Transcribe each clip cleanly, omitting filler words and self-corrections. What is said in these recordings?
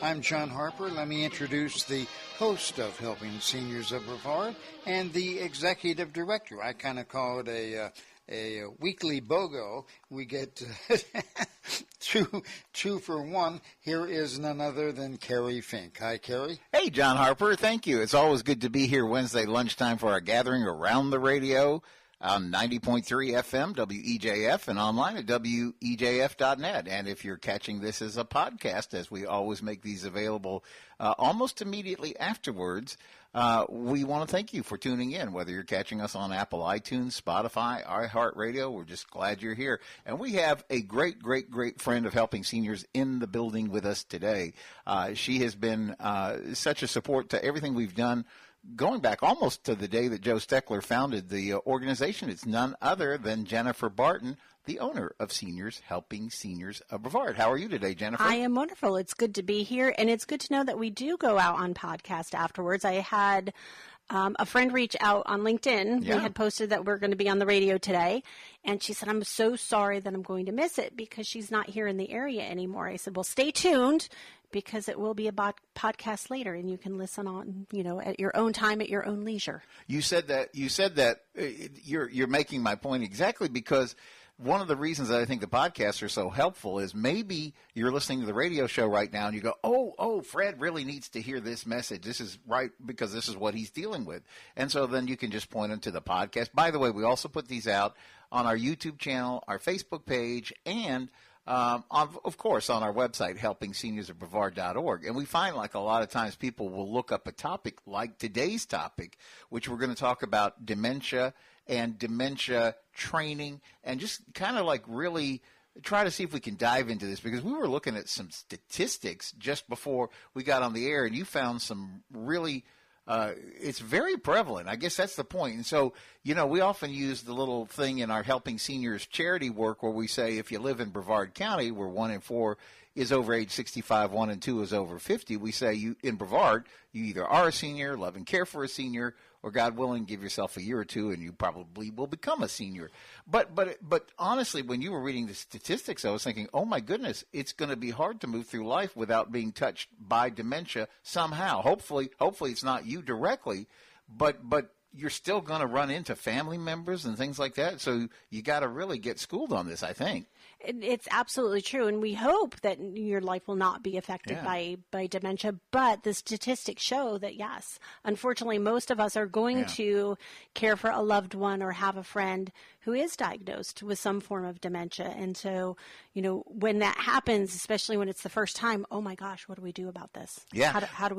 I'm John Harper. Let me introduce the host of Helping Seniors of Brevard and the executive director. I kind of call it a weekly BOGO. We get two for one. Here is none other than Kerry Fink. Hi, Kerry. Hey, John Harper. Thank you. It's always good to be here Wednesday lunchtime for our gathering around the radio on 90.3 FM, WEJF, and online at WEJF.net. And if you're catching this as a podcast, as we always make these available almost immediately afterwards, we want to thank you for tuning in, whether you're catching us on Apple iTunes, Spotify, iHeartRadio. We're just glad you're here. And we have a great, great, great friend of Helping Seniors in the building with us today. She has been such a support to everything we've done, going back almost to the day that Joe Steckler founded the organization. It's none other than Jennifer Barton, the owner of Seniors Helping Seniors of Brevard. How are you today, Jennifer? I am wonderful. It's good to be here, and it's good to know that we do go out on podcast afterwards. I had a friend reach out on LinkedIn. Yeah. We had posted that we're going to be on the radio today, and she said, I'm so sorry that I'm going to miss it because she's not here in the area anymore. I said, well, stay tuned, because it will be a podcast later, and you can listen on, at your own time, at your own leisure. You said that you're making my point exactly, because one of the reasons that I think the podcasts are so helpful is maybe you're listening to the radio show right now and you go, oh, Fred really needs to hear this message. This is right, because this is what he's dealing with. And so then you can just point them to the podcast. By the way, we also put these out on our YouTube channel, our Facebook page, and of course, on our website, helpingseniorsofbrevard.org. And we find, like, a lot of times people will look up a topic like today's topic, which we're going to talk about dementia and dementia training, and just kind of like really try to see if we can dive into this, because we were looking at some statistics just before we got on the air, and you found some really it's very prevalent. I guess that's the point. And so, we often use the little thing in our Helping Seniors charity work where we say if you live in Brevard County, where 1 in 4 is over age 65, 1 in 2 is over 50, we say in Brevard, you either are a senior, love and care for a senior, or God willing, give yourself a year or two and you probably will become a senior. But honestly, when you were reading the statistics, I was thinking, oh my goodness, it's going to be hard to move through life without being touched by dementia somehow. Hopefully it's not you directly, but you're still going to run into family members and things like that. So you got to really get schooled on this, I think. It's absolutely true, and we hope that your life will not be affected by dementia, but the statistics show that, yes, unfortunately, most of us are going to care for a loved one or have a friend who is diagnosed with some form of dementia. And so, when that happens, especially when it's the first time, oh my gosh, what do we do about this? Yeah. What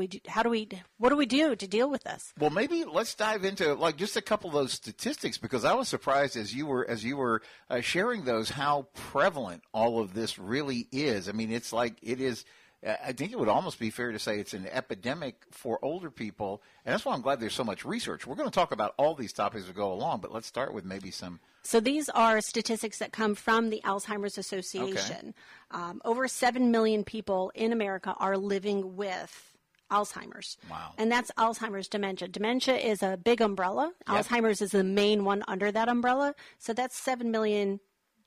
do we do to deal with this? Well, maybe let's dive into just a couple of those statistics, because I was surprised as you were sharing those how prevalent all of this really is. I mean, it's like it is. I think it would almost be fair to say it's an epidemic for older people, and that's why I'm glad there's so much research. We're going to talk about all these topics as we go along, but let's start with maybe some. So these are statistics that come from the Alzheimer's Association. Okay. Over 7 million people in America are living with Alzheimer's. Wow. And that's Alzheimer's dementia. Dementia is a big umbrella. Yep. Alzheimer's is the main one under that umbrella. So that's 7 million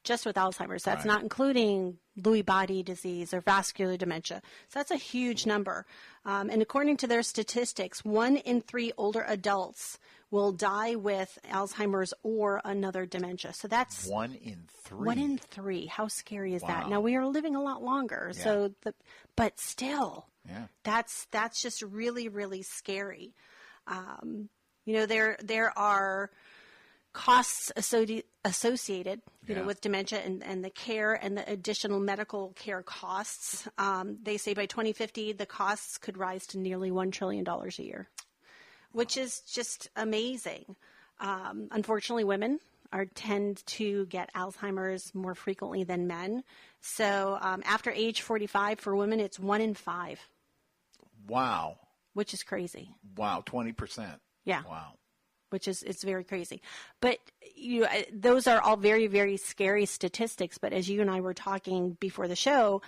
just with Alzheimer's. That's not including Lewy body disease or vascular dementia. So that's a huge number. And according to their statistics, 1 in 3 older adults will die with Alzheimer's or another dementia. So that's 1 in 3. 1 in 3. How scary is that? Wow. Now, we are living a lot longer. Yeah. So, but still, that's just really, really scary. There are costs associated, with dementia and the care and the additional medical care costs. They say by 2050, the costs could rise to nearly $1 trillion a year, which is just amazing. Unfortunately, women tend to get Alzheimer's more frequently than men. So after age 45 for women, it's 1 in 5. Wow. Which is crazy. Wow, 20%. Yeah. Wow. Which is, it's very crazy. But those are all very, very scary statistics. But as you and I were talking before the show,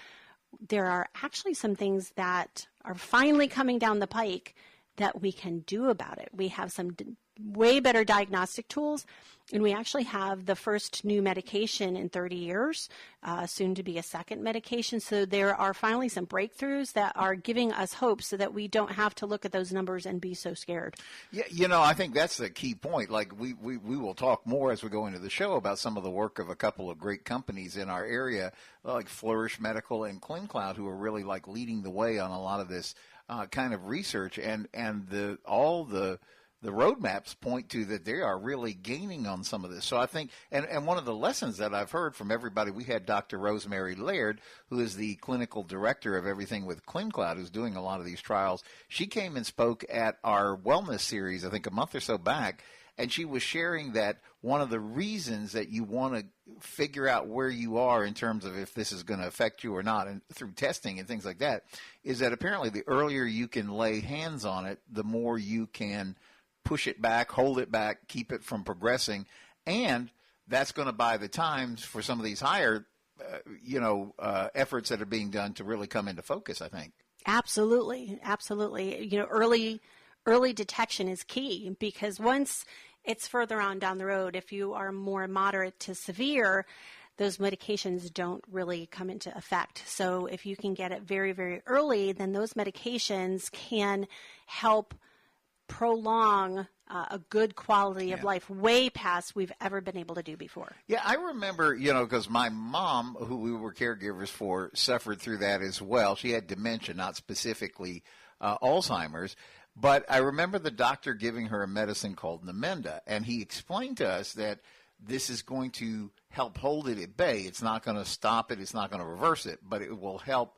there are actually some things that are finally coming down the pike that we can do about it. We have some way better diagnostic tools. And we actually have the first new medication in 30 years, soon to be a second medication. So there are finally some breakthroughs that are giving us hope so that we don't have to look at those numbers and be so scared. Yeah, I think that's the key point. Like we will talk more as we go into the show about some of the work of a couple of great companies in our area, like Flourish Medical and ClinCloud, who are really like leading the way on a lot of this kind of research, and all the roadmaps point to that they are really gaining on some of this. So I think, and one of the lessons that I've heard from everybody, we had Dr. Rosemary Laird, who is the clinical director of everything with ClinCloud, who's doing a lot of these trials. She came and spoke at our wellness series, I think a month or so back, and she was sharing that one of the reasons that you want to figure out where you are in terms of if this is going to affect you or not, and through testing and things like that, is that apparently the earlier you can lay hands on it, the more you can push it back, hold it back, keep it from progressing, and that's going to buy the time for some of these higher, efforts that are being done to really come into focus, I think. Absolutely. Early detection is key, because once it's further on down the road, if you are more moderate to severe, those medications don't really come into effect. So if you can get it very, very early, then those medications can help prolong a good quality of life way past we've ever been able to do before. Yeah, I remember, because my mom, who we were caregivers for, suffered through that as well. She had dementia, not specifically Alzheimer's. But I remember the doctor giving her a medicine called Namenda, and he explained to us that this is going to help hold it at bay. It's not going to stop it. It's not going to reverse it, but it will help,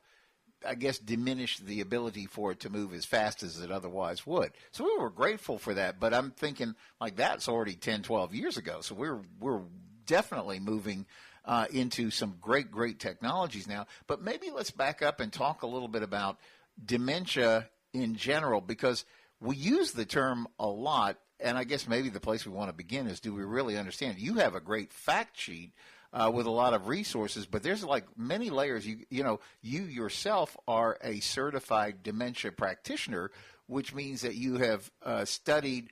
I guess, diminish the ability for it to move as fast as it otherwise would. So we were grateful for that, but I'm thinking, like, that's already 10, 12 years ago. So we're definitely moving into some great technologies now. But maybe let's back up and talk a little bit about dementia in general, because we use the term a lot, and I guess maybe the place we want to begin is, do we really understand? You have a great fact sheet with a lot of resources, but there's like many layers. You yourself are a certified dementia practitioner, which means that you have studied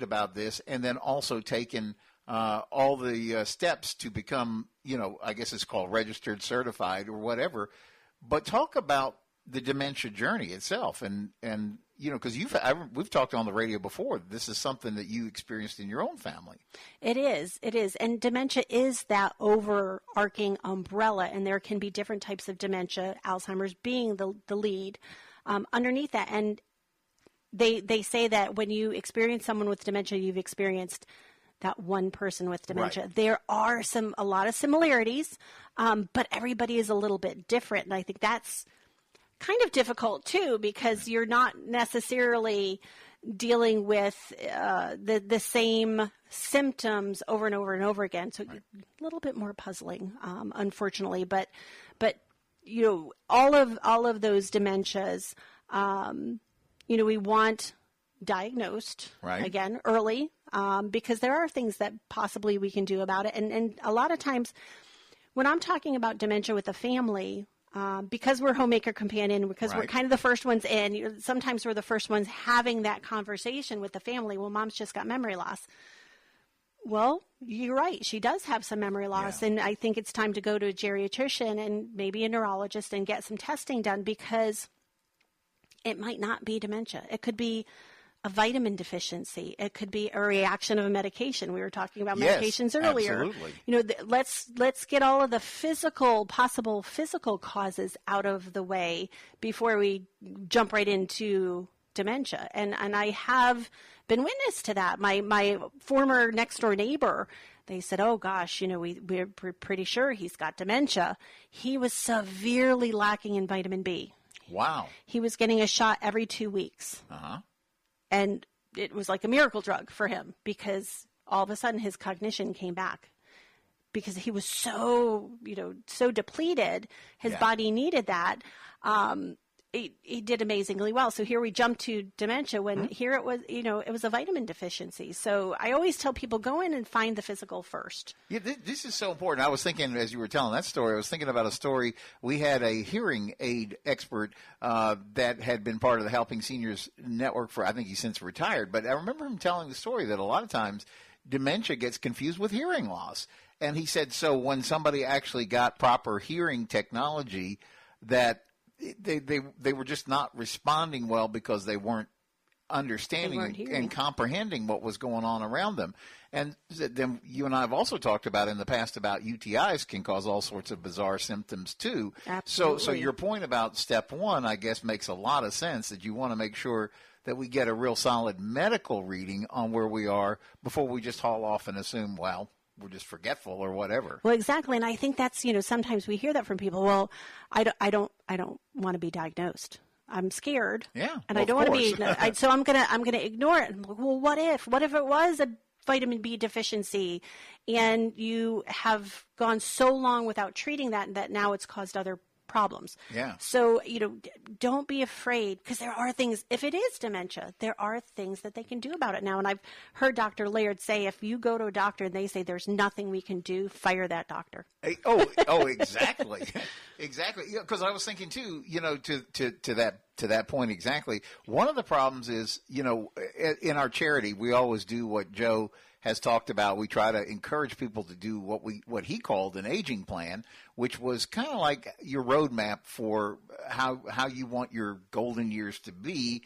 about this, and then also taken all the steps to become, I guess it's called registered, certified, or whatever. But talk about the dementia journey itself, and because we've talked on the radio before. This is something that you experienced in your own family. It is, and dementia is that overarching umbrella, and there can be different types of dementia, Alzheimer's being the lead underneath that. And they say that when you experience someone with dementia, you've experienced that one person with dementia. Right. There are a lot of similarities, but everybody is a little bit different, and I think that's kind of difficult too, because you're not necessarily dealing with the same symptoms over and over and over again. So a little bit more puzzling, unfortunately. But all of those dementias, we want diagnosed again early, because there are things that possibly we can do about it. And a lot of times when I'm talking about dementia with a family, because we're homemaker companion, because we're kind of the first ones in, sometimes we're the first ones having that conversation with the family. Well, mom's just got memory loss. Well, you're right. She does have some memory loss. Yeah. And I think it's time to go to a geriatrician and maybe a neurologist and get some testing done, because it might not be dementia. It could be a vitamin deficiency. It could be a reaction of a medication. We were talking about medications earlier. Absolutely. Let's get all of the possible physical causes out of the way before we jump right into dementia. And I have been witness to that. My former next door neighbor, they said, "Oh gosh, we're pretty sure he's got dementia." He was severely lacking in vitamin B. Wow. He was getting a shot every 2 weeks. Uh-huh. And it was like a miracle drug for him, because all of a sudden his cognition came back, because he was so depleted. His body needed that. he did amazingly well. So here we jump to dementia when here it was, it was a vitamin deficiency. So I always tell people, go in and find the physical first. Yeah, this is so important. I was thinking, as you were telling that story, I was thinking about a story. We had a hearing aid expert that had been part of the Helping Seniors Network for, I think he's since retired, but I remember him telling the story that a lot of times dementia gets confused with hearing loss. And he said, so when somebody actually got proper hearing technology, that they were just not responding well because they weren't understanding and comprehending what was going on around them. And then you and I have also talked about in the past about UTIs can cause all sorts of bizarre symptoms too. Absolutely. So your point about step one, I guess, makes a lot of sense, that you want to make sure that we get a real solid medical reading on where we are before we just haul off and assume, well, we're just forgetful or whatever. Well, exactly. And I think that's, sometimes we hear that from people. Well, I don't want to be diagnosed. I'm scared. Yeah. And I don't want to be, so I'm going to ignore it. Well, what if it was a vitamin B deficiency and you have gone so long without treating that now it's caused other problems. Yeah. So, don't be afraid, because there are things, if it is dementia, there are things that they can do about it now. And I've heard Dr. Laird say, if you go to a doctor and they say there's nothing we can do, fire that doctor. Exactly. Exactly. Because I was thinking too, to that point exactly. One of the problems is, in our charity, we always do what Joe has talked about. We try to encourage people to do what he called an aging plan, which was kind of like your roadmap for how you want your golden years to be,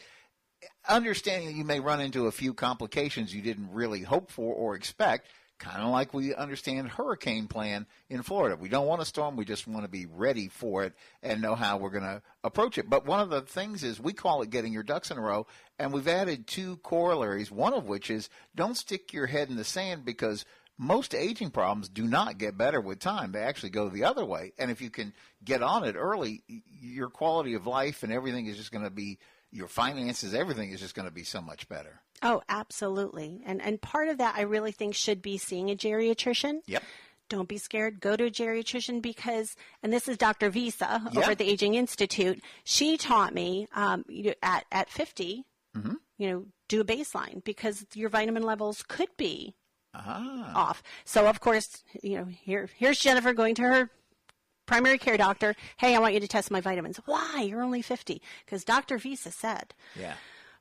understanding that you may run into a few complications you didn't really hope for or expect, kind of like we understand hurricane plan in Florida. We don't want a storm. We just want to be ready for it and know how we're going to approach it. But one of the things is we call it getting your ducks in a row, and we've added two corollaries, one of which is don't stick your head in the sand, because most aging problems do not get better with time. They actually go the other way. And if you can get on it early, your quality of life and everything is just going to be, your finances, everything is just going to be so much better. Oh, absolutely. And part of that I really think should be seeing a geriatrician. Yep. Don't be scared. Go to a geriatrician because, and this is Dr. Visa over at the Aging Institute. She taught me at 50, do a baseline, because your vitamin levels could be off. So, of course, here's Jennifer going to her primary care doctor. Hey, I want you to test my vitamins. Why? You're only 50. Because Dr. Visa said. Yeah.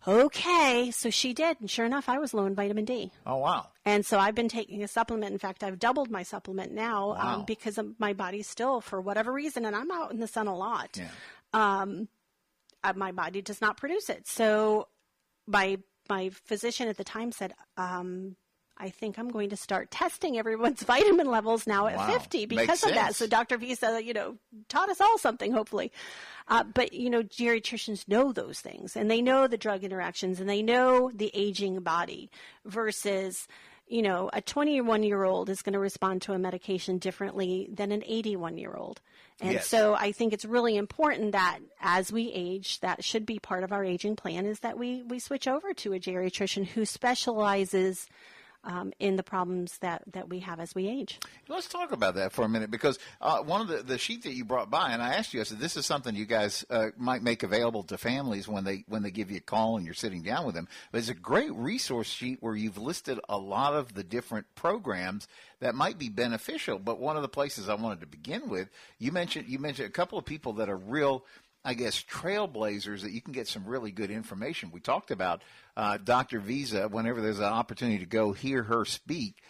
Okay, so she did, and sure enough, I was low in vitamin D. Oh, wow. And so I've been taking a supplement. In fact, I've doubled my supplement now because of my body still, for whatever reason, and I'm out in the sun a lot, my body does not produce it. So my physician at the time said, I think I'm going to start testing everyone's vitamin levels now at 50 because of that. So Dr. Visa, taught us all something, hopefully. But, geriatricians know those things, and they know the drug interactions, and they know the aging body versus, a 21-year-old is going to respond to a medication differently than an 81-year-old. And so I think it's really important that as we age, that should be part of our aging plan, is that we switch over to a geriatrician who specializes in the problems that we have as we age. Let's talk about that for a minute, because one of the sheet that you brought by, and I asked you, I said, this is something you guys might make available to families when they give you a call and you're sitting down with them. But it's a great resource sheet where you've listed a lot of the different programs that might be beneficial. But one of the places I wanted to begin with, you mentioned a couple of people that are real, I guess, trailblazers that you can get some really good information. We talked about Dr. Visa. Whenever there's an opportunity to go hear her speak,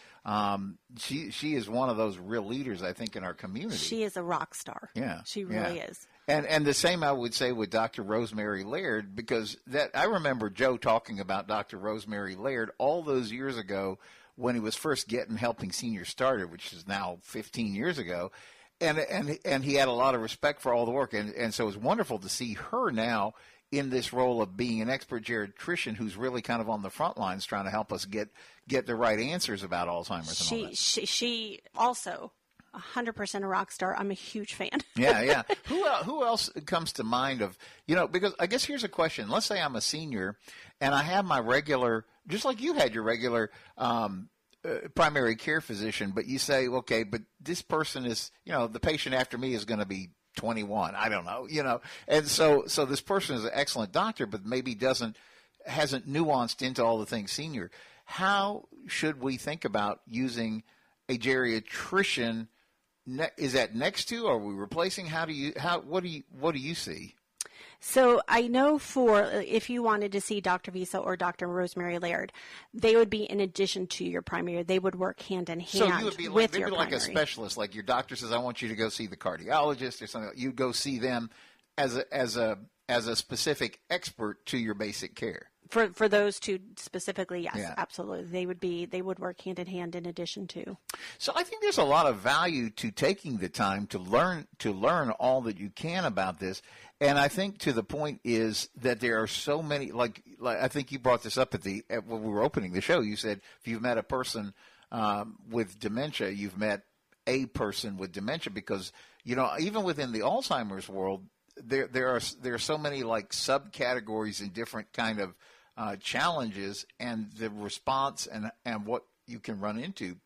she is one of those real leaders, I think, in our community. She is a rock star. Yeah. She really is. And the same I would say with Dr. Rosemary Laird, because I remember Joe talking about Dr. Rosemary Laird all those years ago when he was first getting Helping Seniors started, which is now 15 years ago. And he had a lot of respect for all the work. And so it's wonderful to see her now in this role of being an expert geriatrician who's really kind of on the front lines trying to help us get the right answers about Alzheimer's and all that. She also 100% a rock star. I'm a huge fan. Yeah. Who else comes to mind of, because I guess here's a question. Let's say I'm a senior and I have my regular, just like you had your regular primary care physician, but you say, okay, but this person is, the patient after me is going to be 21. I don't know, And so this person is an excellent doctor, but maybe hasn't nuanced into all the things senior. How should we think about using a geriatrician? Is that next to? Are we replacing? What do you see? So I know if you wanted to see Dr. Visa or Dr. Rosemary Laird, they would be in addition to your primary. They would work hand in hand so you would be with your like primary. A specialist, like your doctor says, I want you to go see the cardiologist or something. You go see them as a specific expert to your basic care. For those two specifically, yes, yeah. Absolutely. They would work hand in hand in addition to. So I think there's a lot of value to taking the time to learn all that you can about this. And I think to the point is that there are so many, like I think you brought this up when we were opening the show. You said if you've met a person with dementia, you've met a person with dementia, because even within the Alzheimer's world, there are so many like subcategories and different kind of challenges, and the response and what you can run into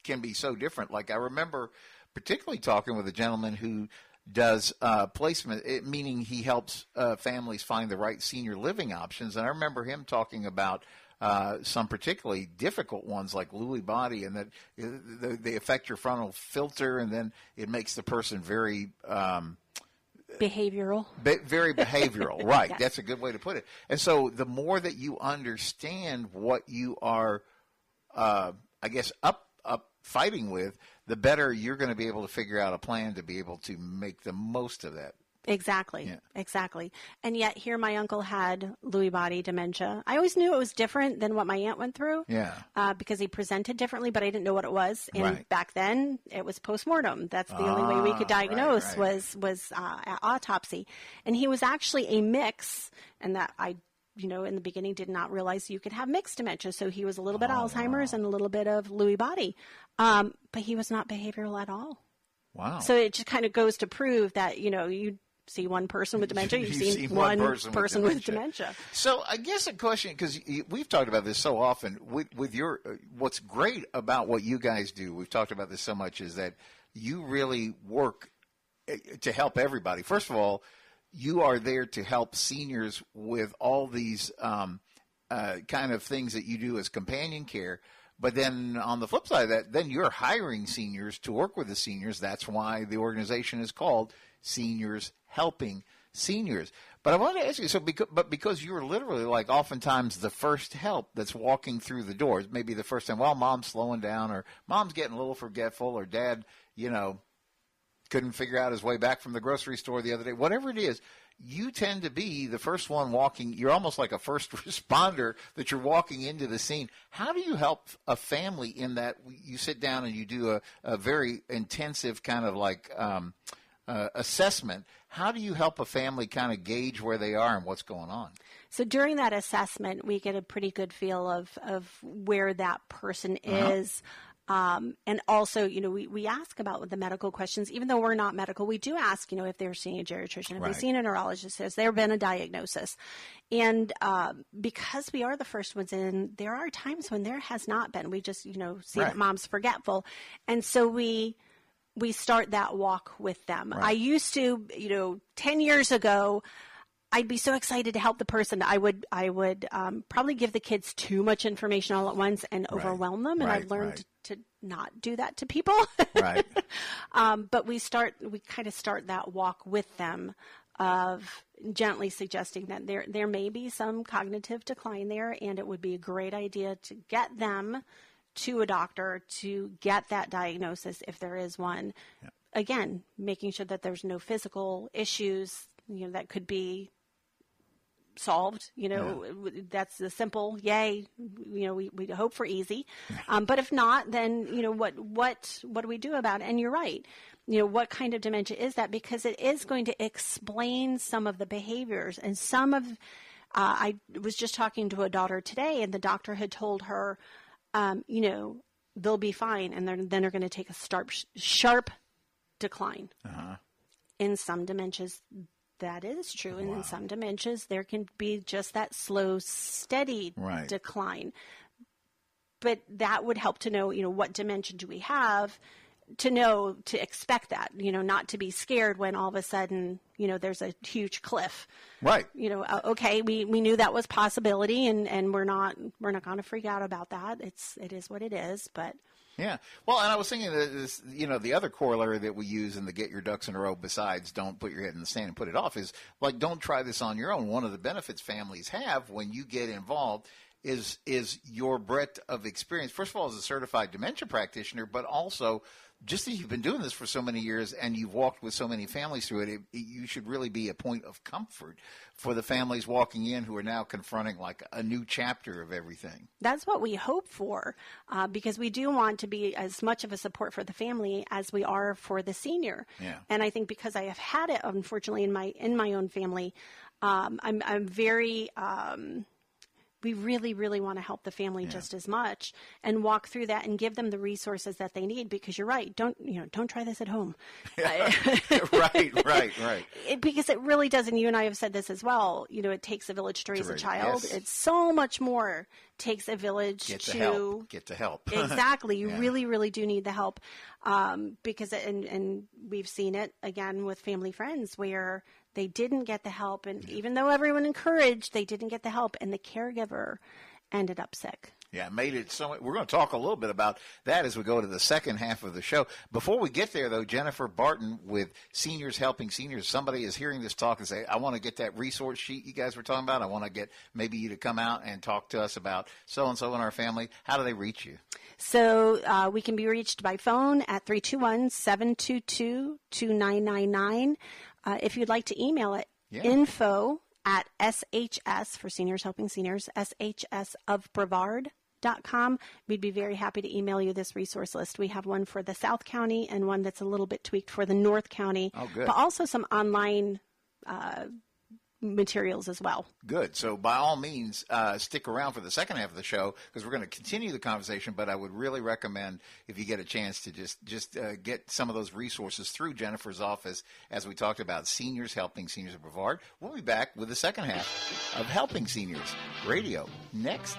can be so different. Like I remember particularly talking with a gentleman who does placement, meaning he helps families find the right senior living options. And I remember him talking about some particularly difficult ones like Lewy body, and that they affect your frontal filter, and then it makes the person very behavioral. Very behavioral, right. Yes. That's a good way to put it. And so the more that you understand what you are, up fighting with, the better you're going to be able to figure out a plan to be able to make the most of that. Exactly. Yeah. Exactly. And yet here my uncle had Lewy body dementia. I always knew it was different than what my aunt went through. Yeah. Because he presented differently, but I didn't know what it was. And right. Back then it was postmortem. That's the only way we could diagnose right. was autopsy. And he was actually a mix, and that I in the beginning did not realize you could have mixed dementia. So he was a little bit Alzheimer's and a little bit of Lewy body. But he was not behavioral at all. Wow. So it just kind of goes to prove that, you see one person with dementia, you've seen one person with dementia. So I guess a question, because we've talked about this so often, with your, what's great about what you guys do, we've talked about this so much, is that you really work to help everybody. First of all, you are there to help seniors with all these kind of things that you do as companion care. But then on the flip side of that, then you're hiring seniors to work with the seniors. That's why the organization is called Seniors Helping Seniors. But I want to ask you, because you're literally like oftentimes the first help that's walking through the doors, maybe the first time, well, mom's slowing down, or mom's getting a little forgetful, or dad, couldn't figure out his way back from the grocery store the other day, whatever it is, you tend to be the first one walking. You're almost like a first responder that you're walking into the scene. How do you help a family in that you sit down and you do a very intensive kind of like assessment? How do you help a family kind of gauge where they are and what's going on? So during that assessment, we get a pretty good feel of where that person is. And also, we ask about the medical questions. Even though we're not medical, we do ask, if they're seeing a geriatrician, if they've seen a neurologist, has there been a diagnosis? And because we are the first ones in, there are times when there has not been. We just, see that mom's forgetful. And so we start that walk with them. I used to, 10 years ago, I'd be so excited to help the person. I would probably give the kids too much information all at once and overwhelm them. And I've learned to not do that to people. Right. But we kind of start that walk with them of gently suggesting that there may be some cognitive decline there, and it would be a great idea to get them to a doctor to get that diagnosis if there is one. Yeah. Again, making sure that there's no physical issues, that could be solved. That's the simple yay. We hope for easy. But if not, then what do we do about it? And you're right. What kind of dementia is that? Because it is going to explain some of the behaviors and some of. I was just talking to a daughter today, and the doctor had told her, they'll be fine, and then they're going to take a sharp decline. In some dementias, that is true. And in some dementias, there can be just that slow, steady decline. But that would help to know, what dementia do we have? to know, to expect that, not to be scared when all of a sudden, there's a huge cliff. Right. Okay, we knew that was possibility, and we're not going to freak out about that. It is what it is, but. Yeah. Well, and I was thinking that this, the other corollary that we use in the get your ducks in a row besides don't put your head in the sand and put it off is like, don't try this on your own. One of the benefits families have when you get involved is your breadth of experience. First of all, as a certified dementia practitioner, but also just as you've been doing this for so many years and you've walked with so many families through it, you should really be a point of comfort for the families walking in who are now confronting like a new chapter of everything. That's what we hope for, because we do want to be as much of a support for the family as we are for the senior. Yeah. And I think because I have had it, unfortunately, in my own family, I'm very. We really, really want to help the family just as much and walk through that and give them the resources that they need, because you're right. Don't try this at home. Right. Because it really does. And you and I have said this as well. It takes a village to raise a child. Yes. It's so much more takes a village Get to help. Exactly. You really, really do need the help. Because, and we've seen it again with family friends where they didn't get the help, and even though everyone encouraged, they didn't get the help, and the caregiver ended up sick. Yeah, made it so. We're going to talk a little bit about that as we go to the second half of the show. Before we get there, though, Jennifer Barton with Seniors Helping Seniors. Somebody is hearing this talk and say, I want to get that resource sheet you guys were talking about. I want to get maybe you to come out and talk to us about so-and-so in our family. How do they reach you? So we can be reached by phone at 321-722-2999. If you'd like to email it, info at SHS for Seniors Helping Seniors, SHS of Brevard.com. We'd be very happy to email you this resource list. We have one for the South County and one that's a little bit tweaked for the North County, but also some online materials as well. Good. So by all means, stick around for the second half of the show because we're going to continue the conversation, but I would really recommend if you get a chance to just get some of those resources through Jennifer's office as we talked about Seniors Helping Seniors of Brevard. We'll be back with the second half of Helping Seniors Radio next.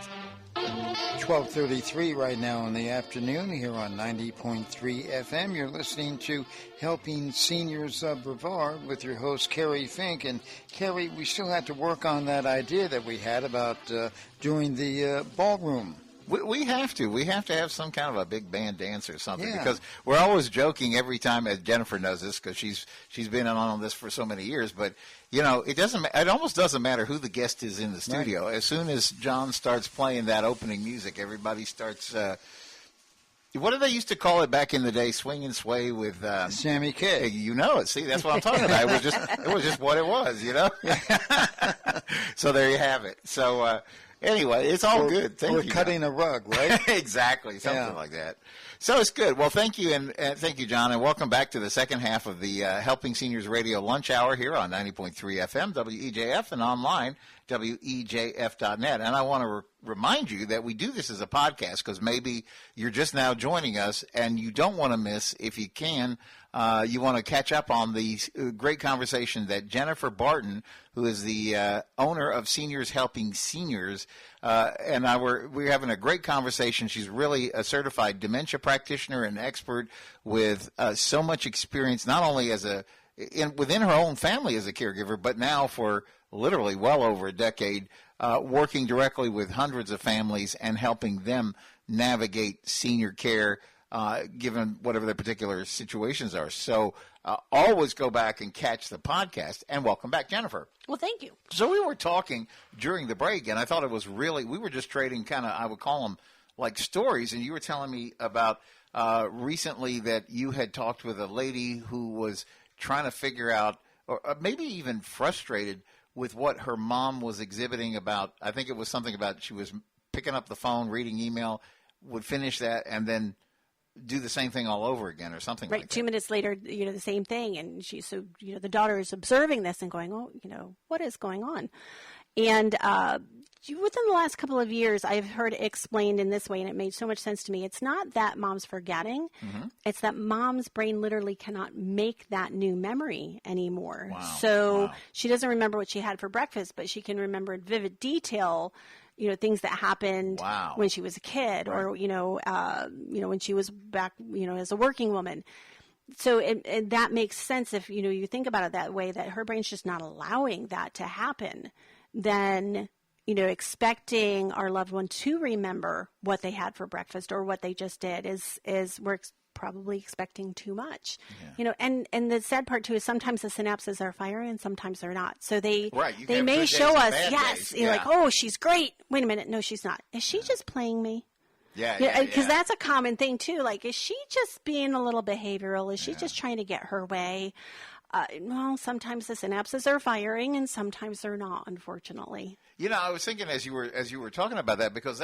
12:33 right now in the afternoon here on 90.3 FM. You're listening to Helping Seniors of Brevard with your host, Kerry Fink. And, Kerry, we still have to work on that idea that we had about doing the ballroom. We have to. We have to have some kind of a big band dance or something because we're always joking every time, as Jennifer knows this because she's been on this for so many years. But, it almost doesn't matter who the guest is in the studio. Right. As soon as John starts playing that opening music, everybody starts what did they used to call it back in the day? Swing and sway with Sammy K. You know it. See, that's what I'm talking about. It was just what it was, So there you have it. So anyway, it's all good. Thank you. Cutting a rug, right? Exactly, something like that. So it's good. Well, thank you, and thank you, John, and welcome back to the second half of the Helping Seniors Radio Lunch Hour here on 90.3 FM, WEJF, and online, WEJF.net. And I want to remind you that we do this as a podcast because maybe you're just now joining us and you don't want to miss, if you can, you want to catch up on the great conversation that Jennifer Barton, who is the owner of Seniors Helping Seniors, and we're having a great conversation. She's really a certified dementia practitioner and expert with so much experience, not only within her own family as a caregiver, but now for literally well over a decade, working directly with hundreds of families and helping them navigate senior care, given whatever their particular situations are. So always go back and catch the podcast. And welcome back, Jennifer. Well, thank you. So we were talking during the break, and I thought it was we were just trading kind of, I would call them like stories, and you were telling me about recently that you had talked with a lady who was trying to figure out, or maybe even frustrated with what her mom was exhibiting about. I think it was something about she was picking up the phone, reading email, would finish that, and then do the same thing all over again or something like that. 2 minutes later, the same thing. And the daughter is observing this and going, what is going on? And within the last couple of years, I've heard it explained in this way, and it made so much sense to me. It's not that mom's forgetting. Mm-hmm. It's that mom's brain literally cannot make that new memory anymore. Wow. So she doesn't remember what she had for breakfast, but she can remember in vivid detail, things that happened Wow. when she was a kid, Right. or when she was back, as a working woman. So and that makes sense if you think about it that way, that her brain's just not allowing that to happen. Then expecting our loved one to remember what they had for breakfast or what they just did is we're probably expecting too much. Yeah. And the sad part too is sometimes the synapses are firing and sometimes they're not. So they have may good show days and us, bad yes, days. you're Yeah. like, oh, she's great. Wait a minute, no, she's not. Is she just playing me? Yeah. Because that's a common thing too. Like, is she just being a little behavioral? Is she just trying to get her way? Well, sometimes the synapses are firing and sometimes they're not, unfortunately. I was thinking as you were talking about that, because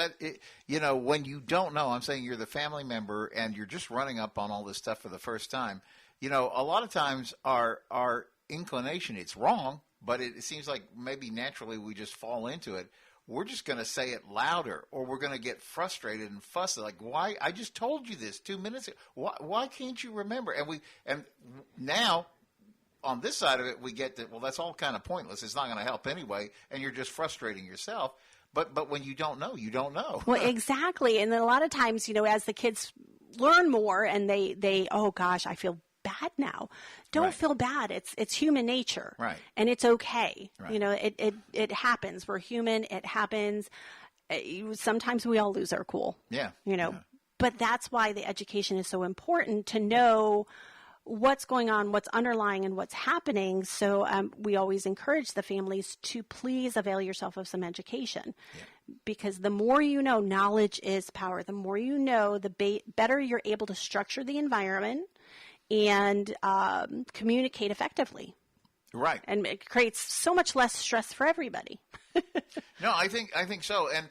when you don't know, I'm saying you're the family member and you're just running up on all this stuff for the first time. A lot of times our inclination, it's wrong, but it seems like maybe naturally we just fall into it. We're just going to say it louder, or we're going to get frustrated and fussy. Like, why? I just told you this 2 minutes ago. Why can't you remember? And now, on this side of it, we get that, well, that's all kind of pointless. It's not going to help anyway, and you're just frustrating yourself. But when you don't know, you don't know. Well, exactly. And then a lot of times, as the kids learn more and they oh gosh, I feel bad now. Don't feel bad. It's human nature. Right. And it's okay. Right. It happens. We're human. It happens. Sometimes we all lose our cool. Yeah. But that's why the education is so important, to know what's going on, what's underlying, and what's happening. So we always encourage the families to please avail yourself of some education, because the more you know, knowledge is power. The more you know, the better you're able to structure the environment and communicate effectively. Right. And it creates so much less stress for everybody. No, I think so. And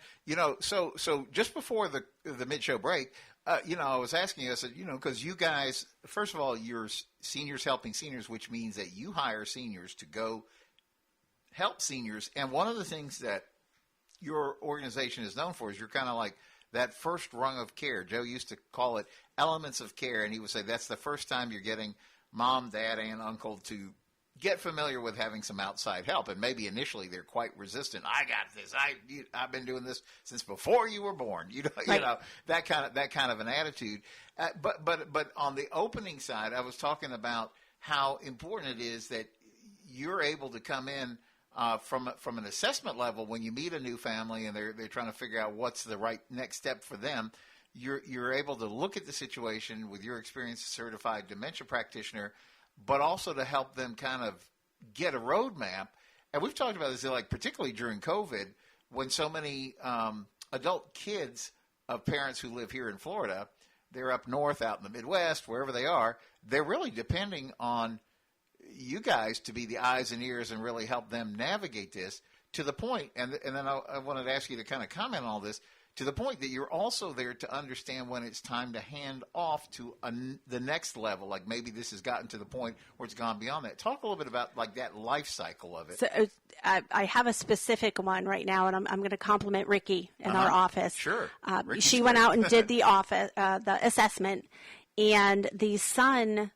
so just before the mid-show break, I was asking you, I said, because you guys, first of all, you're seniors helping seniors, which means that you hire seniors to go help seniors. And one of the things that your organization is known for is you're kind of like that first rung of care. Joe used to call it elements of care, and he would say that's the first time you're getting mom, dad, aunt, uncle to get familiar with having some outside help. And maybe initially they're quite resistant. I got this. I've been doing this since before you were born. That kind of an attitude. But on the opening side, I was talking about how important it is that you're able to come in from an assessment level when you meet a new family and they're trying to figure out what's the right next step for them. You're able to look at the situation with your experience as a certified dementia practitioner, but also to help them kind of get a roadmap. And we've talked about this, like particularly during COVID, when so many adult kids of parents who live here in Florida, they're up north, out in the Midwest, wherever they are, they're really depending on you guys to be the eyes and ears and really help them navigate this to the point. And then I wanted to ask you to kind of comment on all this, to the point that you're also there to understand when it's time to hand off to the next level. Like maybe this has gotten to the point where it's gone beyond that. Talk a little bit about like that life cycle of it. So I have a specific one right now, and I'm going to compliment Ricky in our office. Sure. She went out and did the assessment, and the son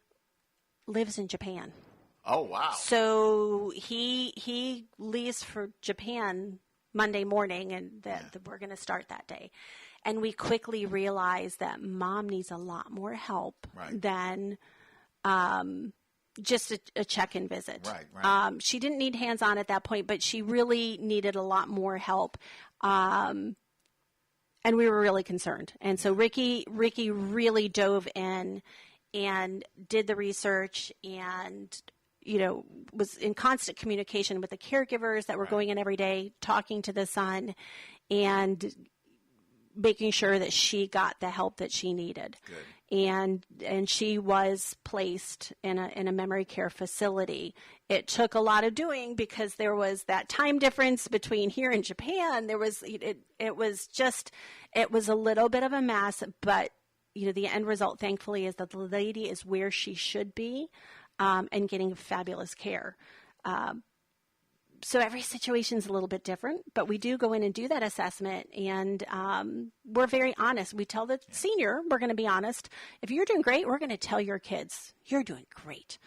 lives in Japan. Oh, wow. So he leaves for Japan Monday morning, and we're going to start that day. And we quickly realized that mom needs a lot more help than just a check-in visit. Right. She didn't need hands-on at that point, but she really needed a lot more help. And we were really concerned. And so Ricky really dove in and did the research and was in constant communication with the caregivers that were going in every day, talking to the son and making sure that she got the help that she needed. Good. And she was placed in a memory care facility. It took a lot of doing because there was that time difference between here and Japan. There was it was a little bit of a mess, but the end result, thankfully, is that the lady is where she should be. And getting fabulous care. So every situation is a little bit different, but we do go in and do that assessment, and we're very honest. We tell the senior, we're going to be honest. If you're doing great, we're going to tell your kids, you're doing great.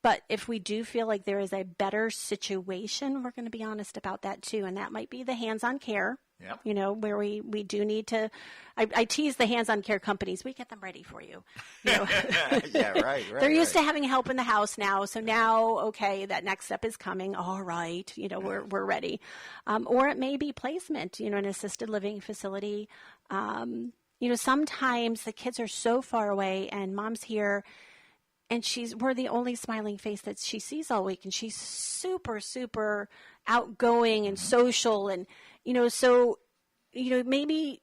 But if we do feel like there is a better situation, we're going to be honest about that too. And that might be the hands-on care, Yep. Where we do need to, I tease the hands-on care companies. We get them ready for you. Yeah, right. They're used to having help in the house now. So now, okay, that next step is coming. All right. We're ready. Or it may be placement, an assisted living facility. Sometimes the kids are so far away and mom's here and we're the only smiling face that she sees all week. And she's super, super outgoing and social. And, maybe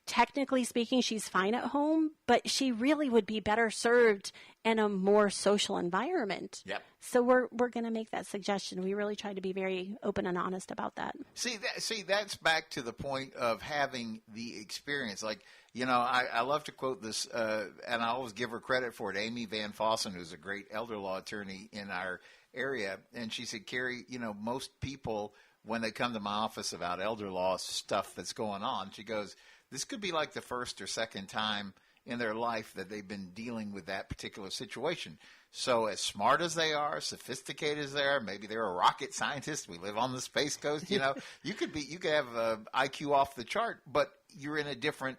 technically speaking, she's fine at home, but she really would be better served in a more social environment. Yep. So we're going to make that suggestion. We really try to be very open and honest about that. See, that's back to the point of having the experience. Like, I love to quote this, and I always give her credit for it, Amy Van Fossen, who's a great elder law attorney in our area. And she said, Kerry, most people, when they come to my office about elder law stuff that's going on, she goes, this could be like the first or second time in their life that they've been dealing with that particular situation. So as smart as they are, sophisticated as they are, maybe they're a rocket scientist. We live on the Space Coast, you could have an IQ off the chart, but you're in a different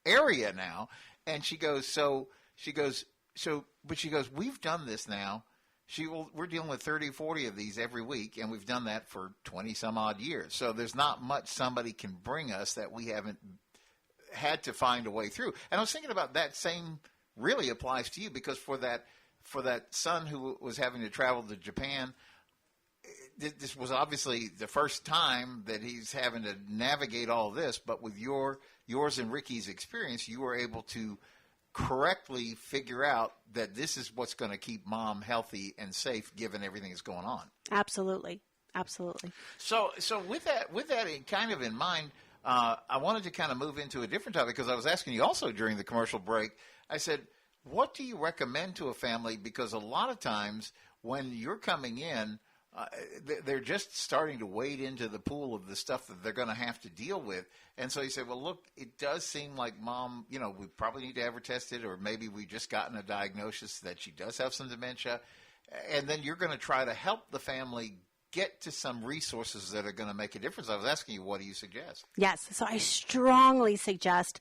area now. And she goes, we've done this now. We're dealing with 30, 40 of these every week, and we've done that for 20 some odd years. So there's not much somebody can bring us that we haven't had to find a way through. And I was thinking about that same really applies to you, because for that son who was having to travel to Japan, this was obviously the first time that he's having to navigate all this, but with yours and Ricky's experience, you were able to correctly figure out that this is what's going to keep mom healthy and safe given everything that's going on. Absolutely. So with that in mind, I wanted to kind of move into a different topic, because I was asking you also during the commercial break. I said, what do you recommend to a family? Because a lot of times when you're coming in, they're just starting to wade into the pool of the stuff that they're going to have to deal with. And so you say, well, look, it does seem like mom, we probably need to have her tested, or maybe we've just gotten a diagnosis that she does have some dementia. And then you're going to try to help the family get to some resources that are going to make a difference. I was asking you, what do you suggest? Yes. So I strongly suggest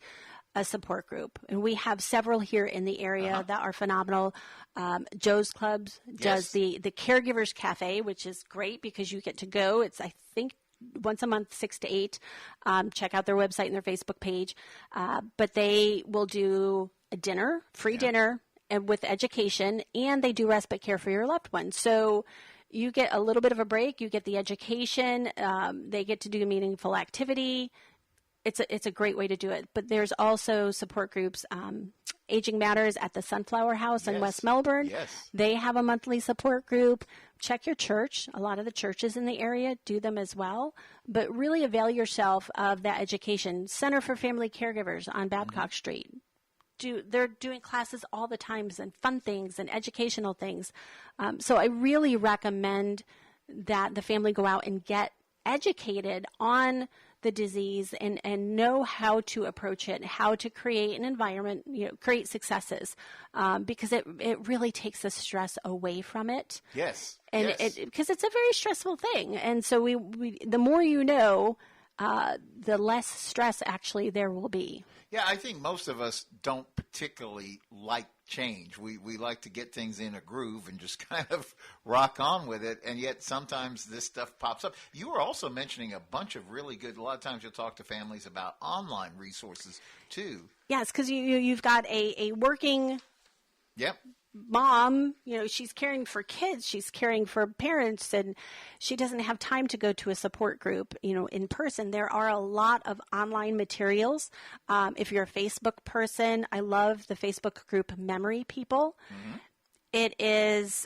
a support group. And we have several here in the area that are phenomenal. Joe's Clubs does the Caregivers Cafe, which is great because you get to go. It's, I think, once a month, 6 to 8. Check out their website and their Facebook page. But they will do a dinner, free dinner, and with education, and they do respite care for your loved one. So you get a little bit of a break. You get the education. They get to do meaningful activity. It's a great way to do it. But there's also support groups. Aging Matters at the Sunflower House in West Melbourne. Yes. They have a monthly support group. Check your church. A lot of the churches in the area do them as well. But really avail yourself of that education. Center for Family Caregivers on Babcock Street. They're doing classes all the time and fun things and educational things. So I really recommend that the family go out and get educated on the disease and know how to approach it, how to create an environment, create successes, because it really takes the stress away from it. Yes. And because it's a very stressful thing. And so we the more you know, the less stress actually there will be. Yeah, I think most of us don't particularly like change. We like to get things in a groove and just kind of rock on with it, and yet sometimes this stuff pops up. You were also mentioning a bunch of really good, a lot of times you'll talk to families about online resources too. Yes, because you've got a working mom, she's caring for kids, she's caring for parents, and she doesn't have time to go to a support group, in person. There are a lot of online materials. If you're a Facebook person, I love the Facebook group Memory People. Mm-hmm. It is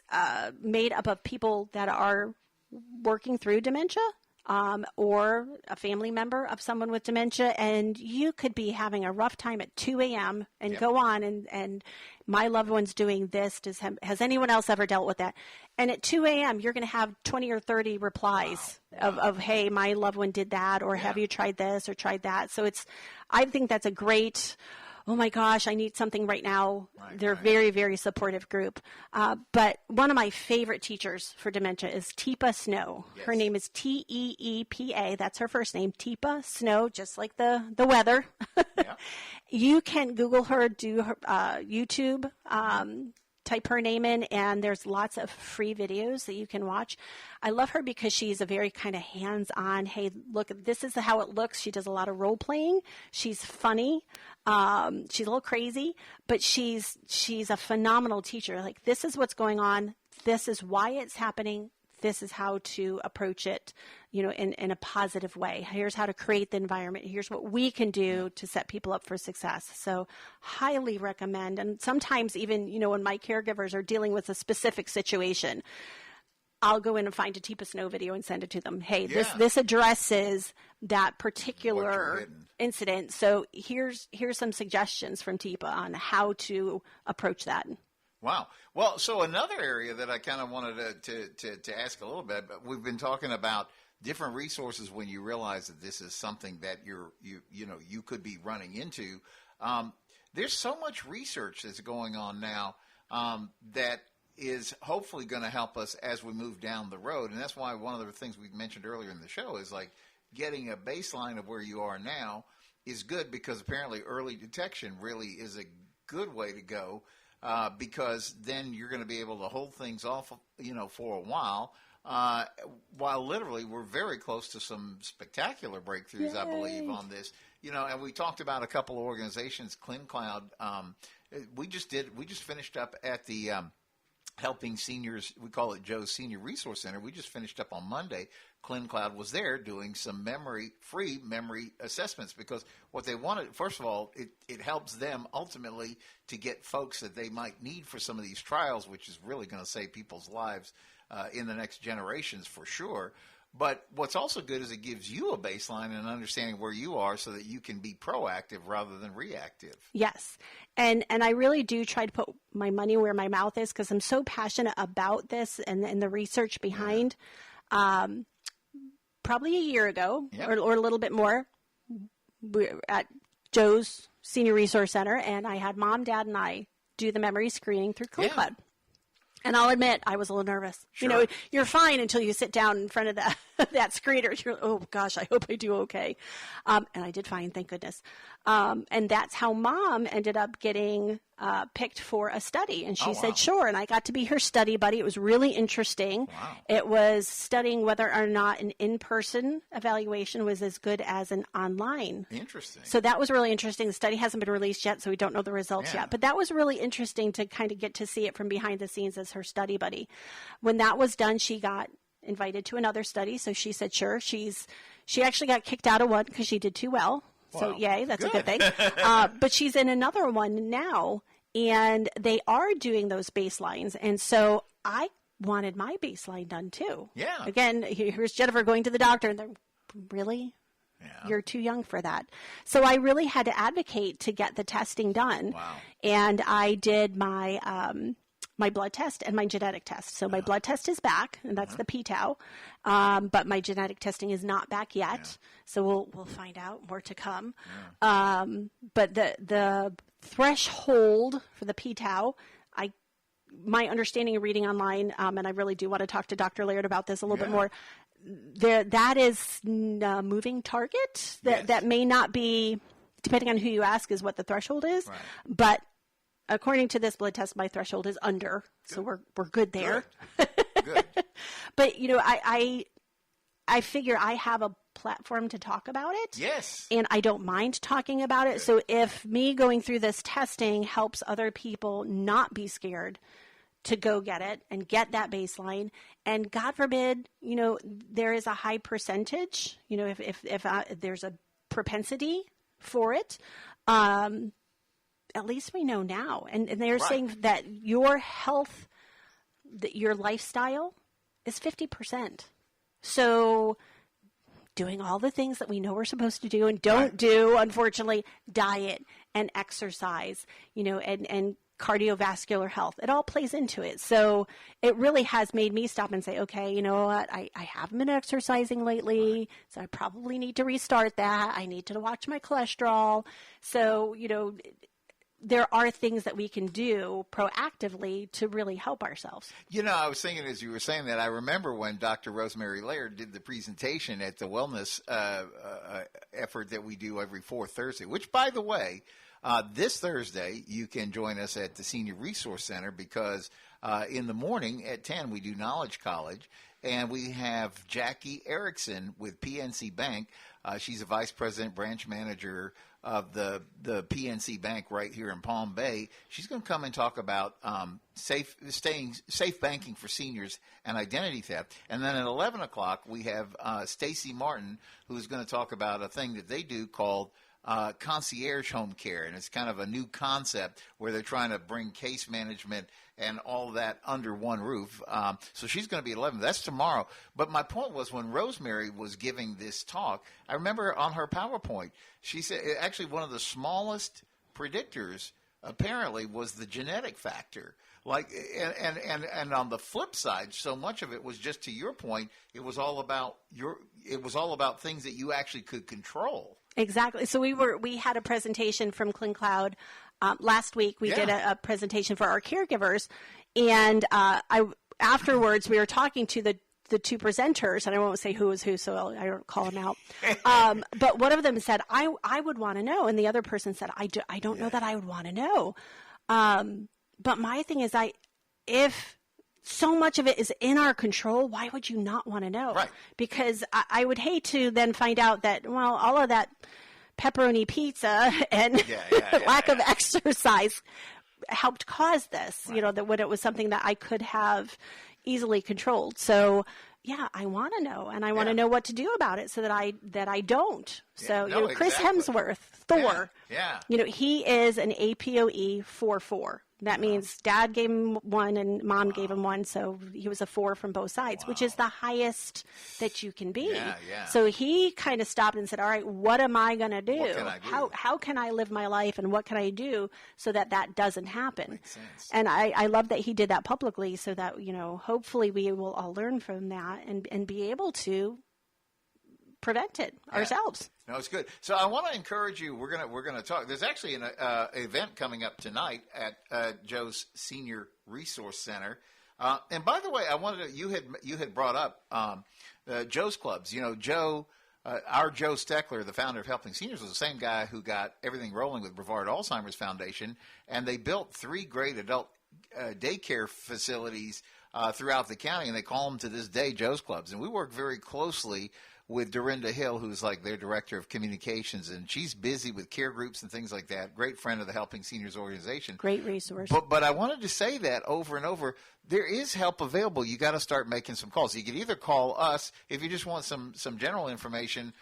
made up of people that are working through dementia, or a family member of someone with dementia, and you could be having a rough time at 2 a.m. and go on and my loved one's doing this. Has anyone else ever dealt with that? And at 2 a.m. you're going to have 20 or 30 replies of hey, my loved one did that, or have you tried this or tried that? So I think that's a great oh my gosh, I need something right now. Right, They're a very, very supportive group. But one of my favorite teachers for dementia is Teepa Snow. Yes. Her name is Teepa. That's her first name, Teepa Snow, just like the weather. Yeah. You can Google her, do her YouTube, type her name in, and there's lots of free videos that you can watch. I love her because she's a very kind of hands-on, hey, look, this is how it looks. She does a lot of role-playing. She's funny. She's a little crazy, but she's a phenomenal teacher. Like, this is what's going on. This is why it's happening. This is how to approach it, in a positive way. Here's how to create the environment. Here's what we can do to set people up for success. So highly recommend. And sometimes even, when my caregivers are dealing with a specific situation, I'll go in and find a Teepa Snow video and send it to them. Hey, this addresses that particular incident. So here's some suggestions from Teepa on how to approach that. Wow. Well, so another area that I kind of wanted to ask a little bit, but we've been talking about different resources when you realize that this is something that you could be running into. There's so much research that's going on now that is hopefully going to help us as we move down the road. And that's why one of the things we mentioned earlier in the show is like getting a baseline of where you are now is good, because apparently early detection really is a good way to go. Because then you're going to be able to hold things off, for a while literally we're very close to some spectacular breakthroughs, I believe, on this. And we talked about a couple of organizations, ClinCloud. We just finished up at the Helping Seniors, we call it Joe's Senior Resource Center. We just finished up on Monday. ClinCloud was there doing some free memory assessments, because what they wanted, first of all, it helps them ultimately to get folks that they might need for some of these trials, which is really going to save people's lives in the next generations for sure. But what's also good is it gives you a baseline and understanding where you are so that you can be proactive rather than reactive. Yes. And I really do try to put my money where my mouth is, because I'm so passionate about this and the research behind. Probably a year ago, or a little bit more, we're at Joe's Senior Resource Center, and I had Mom, Dad, and I do the memory screening through ClinCloud. And I'll admit, I was a little nervous. Sure. You're fine until you sit down in front of that screener. You're, oh, gosh, I hope I do okay. And I did fine, thank goodness. And that's how Mom ended up getting picked for a study. And she said, sure. And I got to be her study buddy. It was really interesting. Wow. It was studying whether or not an in-person evaluation was as good as an online. Interesting. So that was really interesting. The study hasn't been released yet, so we don't know the results yet. But that was really interesting to kind of get to see it from behind the scenes as her study buddy. When that was done, she got invited to another study. So she said, sure. She actually got kicked out of one because she did too well. Wow. So yay, that's a good thing. But she's in another one now, and they are doing those baselines. And so I wanted my baseline done too. Yeah. Again, here's Jennifer going to the doctor, and they're, really? Yeah. You're too young for that. So I really had to advocate to get the testing done. Wow. And I did my my blood test and my genetic test. So my blood test is back, and that's the p-tau. But my genetic testing is not back yet. Yeah. So we'll find out, more to come. Yeah. But the threshold for the p-tau, my understanding of reading online, and I really do want to talk to Dr. Laird about this a little bit more. That is a moving target. That may not be, depending on who you ask, is what the threshold is. Right. But according to this blood test, my threshold is under, so we're good there. Good. But I figure I have a platform to talk about it. Yes. And I don't mind talking about it. Good. So if me going through this testing helps other people not be scared to go get it and get that baseline, and God forbid, there is a high percentage, if there's a propensity for it, at least we know now. And they're saying that your health, your lifestyle is 50%. So doing all the things that we know we're supposed to do and don't do, unfortunately, diet and exercise, and cardiovascular health, it all plays into it. So it really has made me stop and say, okay, you know what? I haven't been exercising lately, so I probably need to restart that. I need to watch my cholesterol. So, there are things that we can do proactively to really help ourselves. You know, I was thinking as you were saying that, I remember when Dr. Rosemary Laird did the presentation at the wellness effort that we do every fourth Thursday, which, by the way, this Thursday you can join us at the Senior Resource Center because in the morning at 10 we do Knowledge College, and we have Jackie Erickson with PNC Bank. She's a vice president, branch manager of the PNC Bank right here in Palm Bay. She's going to come and talk about safe banking for seniors and identity theft. And then at 11 o'clock, we have Stacy Martin, who's going to talk about a thing that they do called concierge home care, and it's kind of a new concept where they're trying to bring case management and all that under one roof. So she's going to be at 11. That's tomorrow. But my point was, when Rosemary was giving this talk, I remember on her PowerPoint, she said actually one of the smallest predictors apparently was the genetic factor. Like, and on the flip side, so much of it was just, to your point, it was all about things that you actually could control. Exactly. So we had a presentation from ClinCloud last week. We did a presentation for our caregivers, and afterwards we were talking to the two presenters, and I won't say who was who, so I don't call them out. But one of them said, I would want to know, and the other person said, I don't know that I would want to know. But my thing is, if so much of it is in our control, why would you not want to know? Right. Because I would hate to then find out that, well, all of that pepperoni pizza and lack of exercise helped cause this, you know, that when it was something that I could have easily controlled. So, yeah, I want to know, and I want to know what to do about it so that I don't. So, you know, Chris Hemsworth, Thor, you know, he is an APOE 4-4. That means dad gave him 1 and mom gave him 1, so he was a 4 from both sides, which is the highest that you can be. So he kind of stopped and said, all right, what am I going to do? What can I do? How can I live my life, and what can I do so that that doesn't happen? Makes sense. And I love that he did that publicly, so that, you know, hopefully we will all learn from that and be able to prevent it ourselves. No, it's good. So I want to encourage you. We're gonna talk. There's actually an event coming up tonight at Joe's Senior Resource Center. And by the way, I wanted to, you had brought up Joe's Clubs. You know, Joe, our Joe Steckler, the founder of Helping Seniors, was the same guy who got everything rolling with Brevard Alzheimer's Foundation, and they built 3 great adult daycare facilities throughout the county, and they call them to this day Joe's Clubs. And we work very closely with Dorinda Hill, who's like their director of communications, and she's busy with care groups and things like that. Great friend of the Helping Seniors organization. Great resource. But I wanted to say that over and over, there is help available. You got to start making some calls. You can either call us if you just want some general information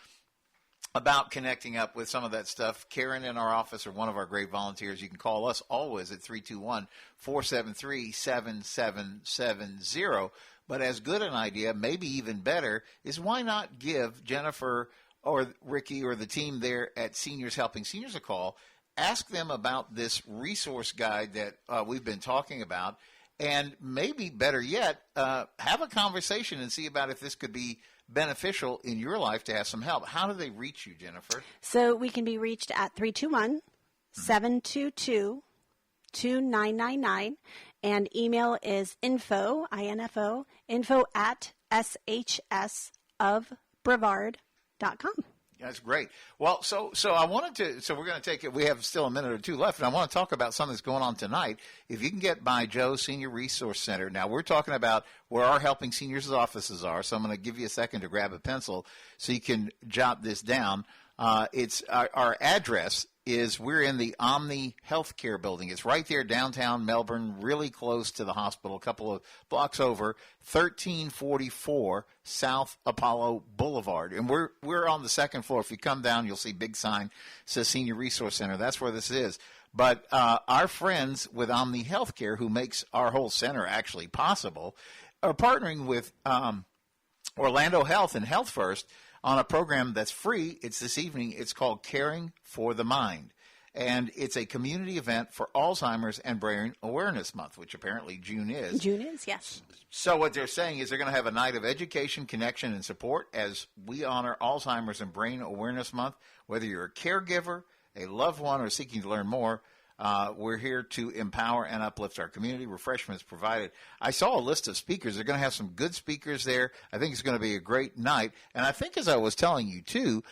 about connecting up with some of that stuff. Karen in our office or one of our great volunteers, you can call us always at 321-473-7770. But as good an idea, maybe even better, is why not give Jennifer or Ricky or the team there at Seniors Helping Seniors a call, ask them about this resource guide that we've been talking about, and maybe better yet, have a conversation and see about if this could be beneficial in your life to have some help. How do they reach you, Jennifer? So we can be reached at 321-722-2999, and email is info at shsofbrevard.com. That's great. Well, so I wanted to, so we're going to take it, we have still a minute or two left, and I want to talk about something that's going on tonight. If you can get by Joe's Senior Resource Center. Now, we're talking about where our Helping Seniors offices are, so I'm going to give you a second to grab a pencil so you can jot this down. It's our address is we're in the Omni Healthcare Building. It's right there downtown Melbourne, really close to the hospital, a couple of blocks over, 1344 South Apollo Boulevard. And we're on the second floor. If you come down, you'll see a big sign that says Senior Resource Center. That's where this is. But our friends with Omni Healthcare, who makes our whole center actually possible, are partnering with Orlando Health and Health First on a program that's free. It's this evening. It's called Caring for the Mind. And it's a community event for Alzheimer's and Brain Awareness Month, which apparently June is. June is, yes. So what they're saying is they're going to have a night of education, connection, and support as we honor Alzheimer's and Brain Awareness Month. Whether you're a caregiver, a loved one, or seeking to learn more, We're here to empower and uplift our community. Refreshments provided. I saw a list of speakers. They're going to have some good speakers there. I think it's going to be a great night. And I think, as I was telling you, too,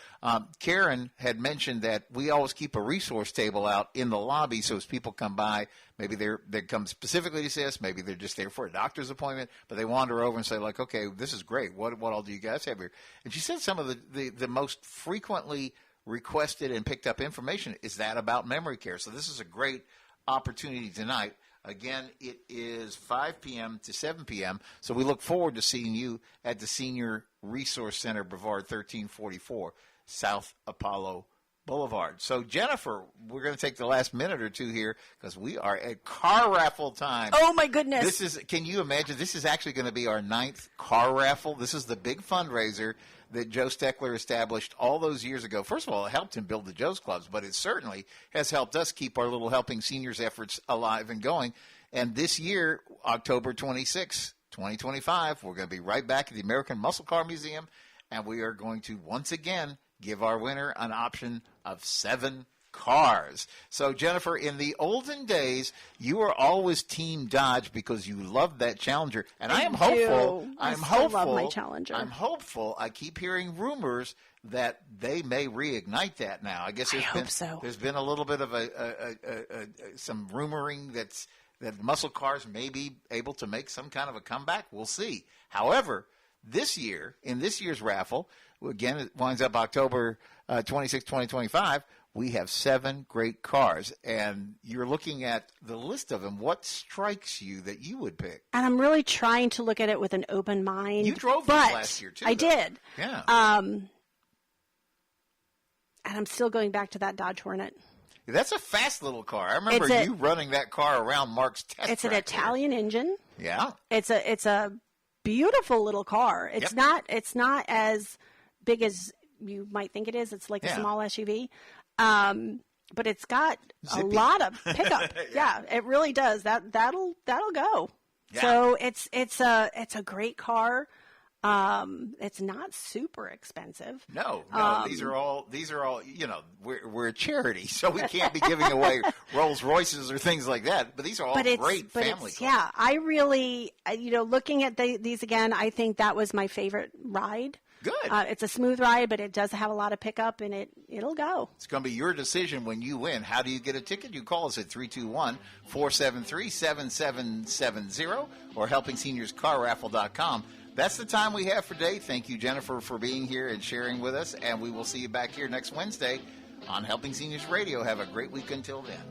Karen had mentioned that we always keep a resource table out in the lobby, so as people come by, maybe they come specifically to see us, maybe they're just there for a doctor's appointment, but they wander over and say, like, okay, this is great. What all do you guys have here? And she said some of the most frequently requested and picked up information is that about memory care. So this is a great opportunity tonight. Again, it is 5 p.m. to 7 p.m., so we look forward to seeing you at the Senior Resource Center, Brevard, 1344 South Apollo Boulevard. So, Jennifer, we're going to take the last minute or two here because we are at car raffle time. Oh, my goodness. Can you imagine? This is actually going to be our 9th car raffle. This is the big fundraiser that Joe Steckler established all those years ago. First of all, it helped him build the Joe's Clubs, but it certainly has helped us keep our little Helping Seniors efforts alive and going. And this year, October 26, 2025, we're going to be right back at the American Muscle Car Museum, and we are going to once again give our winner an option of 7 cars. So, Jennifer, in the olden days, you were always Team Dodge because you loved that Challenger. And I am hopeful. I love my Challenger. I'm hopeful. I keep hearing rumors that they may reignite that now. I guess there's been a little bit of some rumoring that muscle cars may be able to make some kind of a comeback. We'll see. However, this year, in this year's raffle, again, it winds up October 26, 2025, we have 7 great cars, and you're looking at the list of them. What strikes you that you would pick? And I'm really trying to look at it with an open mind. You drove this last year, too. I did. Yeah. And I'm still going back to that Dodge Hornet. That's a fast little car. I remember you running that car around Mark's test track. It's an Italian engine. Yeah. It's a beautiful little car. It's not as big as you might think it is. It's like a small SUV. But it's got a lot of pickup. Yeah, it really does. That'll go. Yeah. So it's a great car. It's not super expensive. No, these are all, we're a charity, so we can't be giving away Rolls Royces or things like that, but these are all great family cars. Yeah, I really, looking at these again, I think that was my favorite ride. Good. It's a smooth ride, but it does have a lot of pickup, and it'll go. It's going to be your decision when you win. How do you get a ticket? You call us at 321-473-7770 or helpingseniorscarraffle.com. That's the time we have for today. Thank you, Jennifer, for being here and sharing with us, and we will see you back here next Wednesday on Helping Seniors Radio. Have a great week until then.